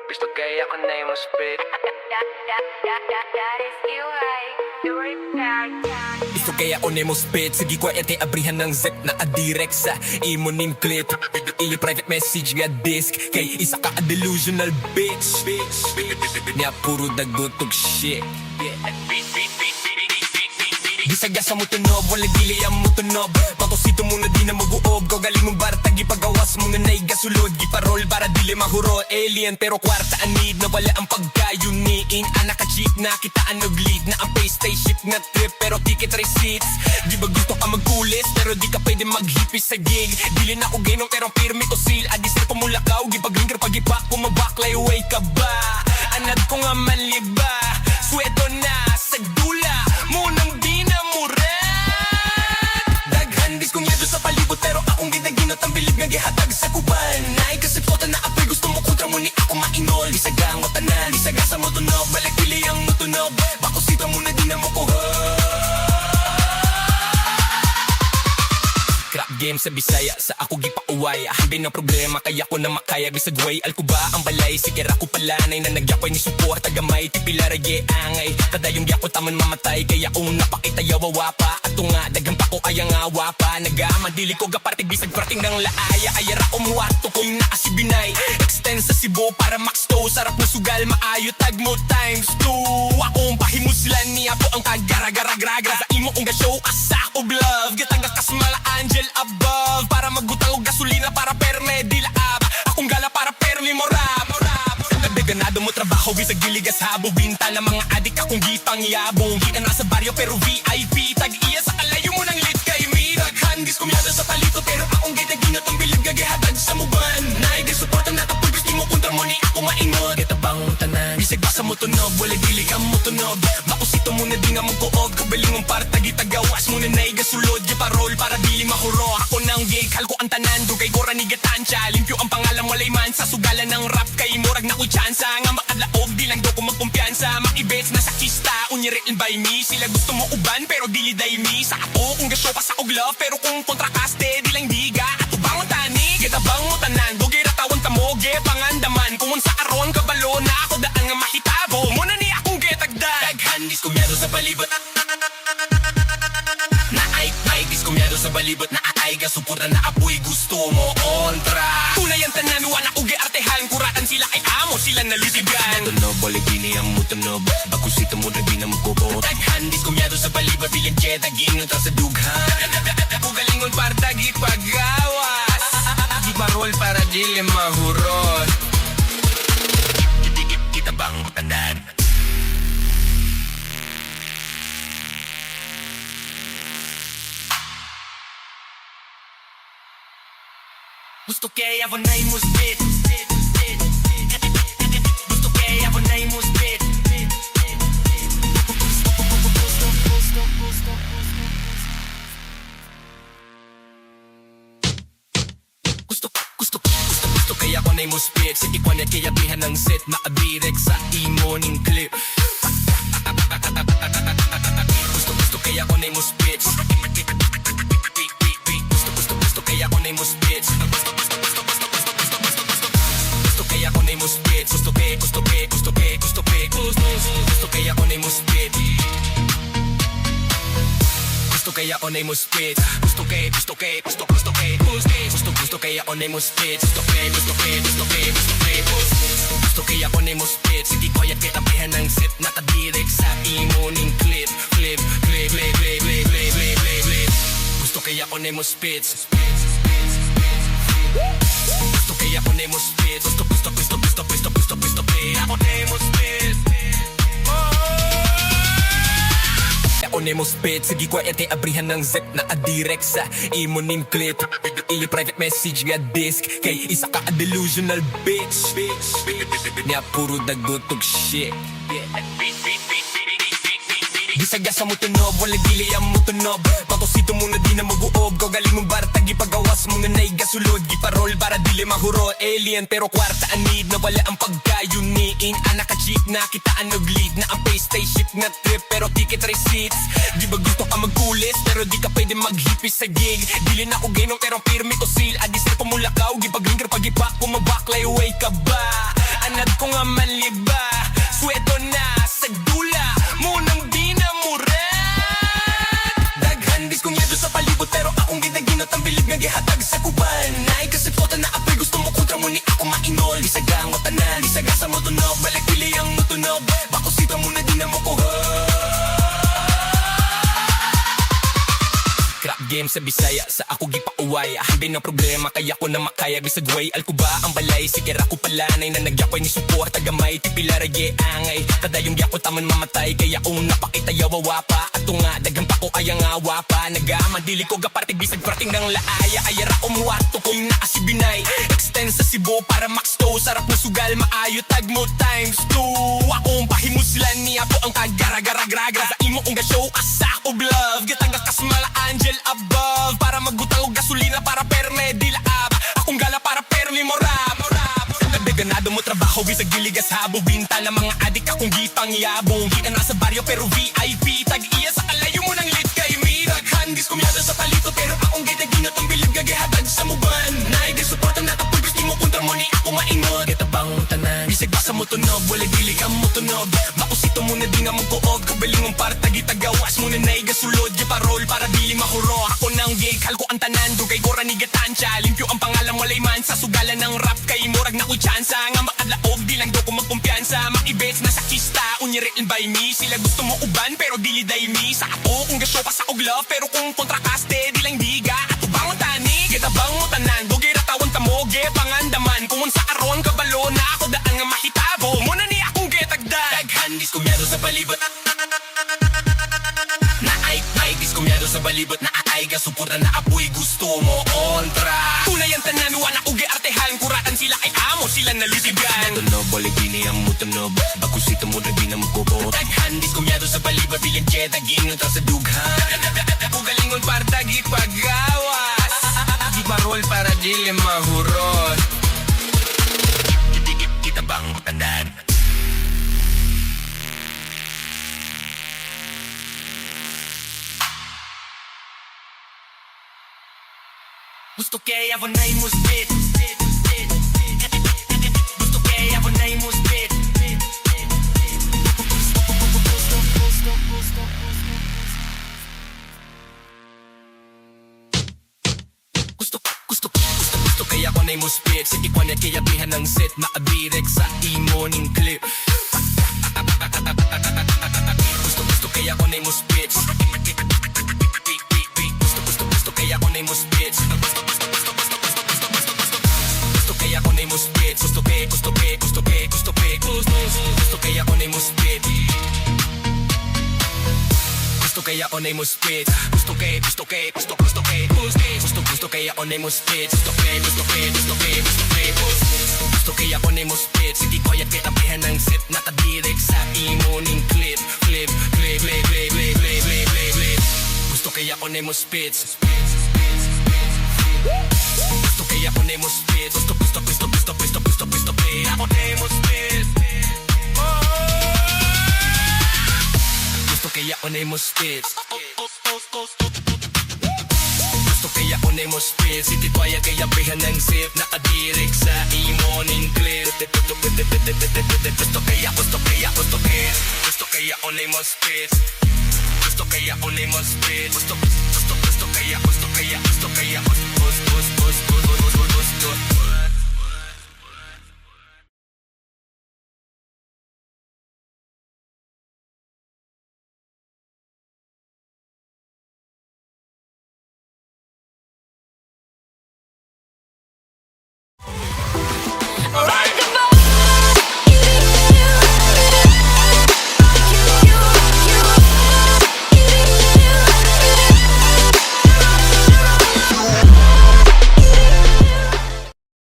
Gusto kaya ako na yung spit. That is you, right? Do it back. Gusto kaya o nemo spit. Sige ko ete abrihan ng zip na adirect sa imo ning clip. Ili private message nga disk. Kay isa ka a delusional bitch. Niya puro dagutog shit. Gisagasa mo tunob, wala dili ang mo tunob. Patosito mo na di na maguob. Galing mong baratag ipagawas mo nga na'y gasulod. Giparol para dili mahuro. Alien pero kwarta anid na wala ang pagkayuniin. Anak ka cheap na kitaan og lead. Na ang pay spaceship na trip pero ticket receipts. Di ba gusto ka magkulis pero di ka pwede maghipis sa gig. Dili na ako gainong pero pirmi ko seal. Adisir ko mula ka o gipag-linger pag-ipak ko mabaklay way ka ba? Anad ko nga manliba. Sweto na sa dula. Munang di na muran. Daghan diskunyado sa palibot pero akong ginaginot ang bilib nga gihatag sa kuban. Naay kasi pota na apoy gusto mo kontra mo ni ako mainol. Isagang o tanan, isagasa mo tunog. Balik pili ang mutunog. Bakosita mo na di na mo kuha. Crap game sa Bisaya, sa ako gipauway. Hindi na problema, kaya ko na makaya. Bisag way, alkuba ang balay. Sikira ko palanay na nagyakoy ni support. Tagamay, tipila rage angay. Kadayong gyako taman mamatay. Kaya una pakita yawawa pa. Ato nga, dagang pa ko kaya nga wapa. Nagaman, dili ko gapartig bisag prating ng laaya. Ayara umuwato ko yung naasibinay. Extend sa Cebu para max to. Sarap na sugal, maayo tag mo times 2. Akong pahimuslan niya po ang kagara-gara-gragra. Sa imo kong ga-show asa of love. Gatangga kasmala angel above. Para magbutang og gasolina para perme di laab. Akong gala para permi morab. Ganado mo trabaho bisag diligas habo. Binta ng mga adik akong gipang yabong. Kita na sa baryo pero VIP. Tag-iya sa kalayo mo ng lit kay me. Daghan diskumyado sa palito pero akong gitaginot ang bilib gagihatag sa muban. Naigay suporta na tapos gusto mo kontra mo ni ako maingot. Kita bang tanan bisag basa mo tunog. Wala dili ka mo tunog. Makusito mo na di nga mo kuog. Kabaling mong para tagitagawas mo na naigay sulod. Giparol para dili mahuro. Ako nang gig halko ang tanan. Dugay ko ranigatan siya. Limpyo ang pangalan walay man sa sugalan ng rap kay murag na ko chance. Nga makadlaog, di lang do ko magkumpiyansa. Makibets na sa kista, unyiril by me. Sila gusto mo uban, pero dili day me. Sa ato, kung gasyo pa sa og love, pero kung kontrakaste, di lang diga. Ato bang tani, kita bang mo tanan. Dugi ratawan tamoge, pangandaman. Kung sa aron, kabalo na ako daan nga mahitabo. Muna ni akong getagdag. Daghan, diskumyado sa palibot. Naay, diskumyado sa balibot. Naay, gasupuran na apoy, gusto mo kontra. Tunay ang tanan, wala ugi artehan. Kuratan sila kay amo, sila nalitigan. Tunog, balik dini ang mutunog. Bakusito mo na di na magkukot. Daghan, diskumyado sa balibot. Bilang jet, aginot ang sa dughan. Kugalingon para tagi pagawas. Di marol para dili mahurot. Kita bang tanan? Gusto kaya ako na yung spit. Gusto kaya ako na yung spit. Gusto kaya ako na yung spit. Sige ko na kaya bihan ng set. Nakadirect sa imo ning clip. Gusto kaya ako na yung spit. Gusto kaya ako na yung spit. Gusto kaya ako na yung spit. Gusto kaya ako na yung spit. Gusto kaya ako na yung spit. Gusto kaya ako na yung spit. Gusto kaya ako na yung spit. Sige ko yan kitabihan ng sip. Nakadirect sa imo ning clip. Gusto kaya ako na yung spit. Gusto kaya ako na yung spit. Gusto kaya ako na yung spit. Ako na yung spit. Sige ko ete abrihan ng zip na adirect sa imo ning clip. Ili private message nga disk. Kay isa ka a delusional bitch. Niya puro dagutog shit. Gisagasa mo tunog, wala dili ang mo tunog. Patosito mo na di na maguob. Galing mong baratag ipagawas mo nga na'y gasulod. Giparol para dili mahuro. Alien pero kwarta anid na wala ang pagkayuniin. Anak ka cheap na kitaan og lead. Na ang pay spaceship na trip pero ticket receipts. Di ba gusto ka magkulis pero di ka pwede maghipis sa gig. Dili na ako gainong pero pirmi ko seal. Adisir ko mula ka o gipag-linger pag-ipak ko mabaklay way ka ba? Anad ako nga manliba. Sweto na sa dula, munang di na murat. Daghan diskunyado sa palibot, pero akong ginaginot ang bilib nga gihatag sa kuban. Nay kasi pota na apoy, gusto mo kontra mo ni ako mainol. Bisagang o tanan, bisaga sa mo tunog, balik pili ang mutunog. Bako sita mo na di na mo kuha. Crap game sa Bisaya, sa ako gipauway. Hambin ang problema, kaya ko na makaya. Bisag way, alkuba ang balay. Sige ako palanay na nagyakoy ni support. Tagamay, tipila rage angay. Kadayong gyako taman mamatay. Kaya kung napakita yawawa pa. Ato nga, dagang pa ko kaya nga wapa. Nagaman, dili ko gapartig bisag prating ng laaya. Ayara umuwato ko yung naasibinay. Extend sa Cebu para max to. Sarap na sugal, maayo tag mo times 2. Akong pahimuslan niya po ang kagara-gara-gragra. Sa imo kong ga-show asa ko love. Gatangga kasmala angel above. Para magbutang og gasolina para perme di laab. Akong gala para permi morab. Ganado mo trabaho, bisag giligas habo. Binta ng mga adik akong gipang yabong. Kita na sa baryo pero VIP. Tag-iya sa kalayo mo ng lit kay me. Daghan diskumyado sa palito, pero akong ginaginot ang bilib gagihatag sa muban. Naigasuportan na tapoy, gusto mo kontra mo ni ako maingot. Kita bang tanan, bisag basa mo tunog, wala dili ka mo tunog. Makusito mo na di nga mo kuog, kabaling mong para tagitagawas mo na naigasulod. Giparol para dili mahuro. Ako nang gig, halko ang tanan, dugay ko ranigatansya. Limpyo ang pangalan mo layman sa sugalan ng rap kay murag na ko chance. Nga makadlaog, di lang do ko magkumpiyansa. Makibets na sa kista, unyiril by me. Sila gusto mo uban, pero dili day me. Sa ato, kung gasyo pa sa og love, pero kung kontrakaste, di lang diga. Ato bang tani, kita bang mo tanan. Dugi ratawan tamoge, pangandaman. Kung sa aron kabalo na ako daan nga mahitabo. Muna ni akong getagdag. Daghan, diskumyado sa palibot. Naay, diskumyado sa balibot. Naay, gasuporta na apoy, gusto mo kontra. Tunay ang tanan, wana ugi artehan. Kuratan sila kay amo, sila nalitigan. Tunog, balik bini ang mutunog. Bakusito mo na di na magkukot. Daghan, diskumyado sa balibot. Bilang jet, agingot ang sa dughan. Ugalingon para tagi pagawas. Di parol para dili mahurot. Kita bang tandaan? Gusto kaya ako na imusbit. Gusto kaya ako na imusbit. Gusto kaya ako na imusbit. Sige ko na kaya bihan ng set. Nakadirek sa imoning clip. Gusto kaya ako na imusbit. Gusto kaya ako na imusbit. Gusto kaya ako na imusbit. Gusto kaya ako na imusbit. Gusto kaya ako na imusbit. Gusto kaya ako na imusbit. Gusto kaya ako na imusbit. Sige ko yan kitabihan ng sip. Nakadirek sa imoning clip. Gusto kaya ako na imusbit. Gusto kaya ako na imusbit. Gusto kaya ako na imusbit. Gusto kaya ako na imusbit. Gusto kaya ako na imusbit. City toya kaya bihan ng sip. Nakadirek sa imoning clip. Gusto kaya ako na imusbit. Gusto kaya ako na imusbit. Gusto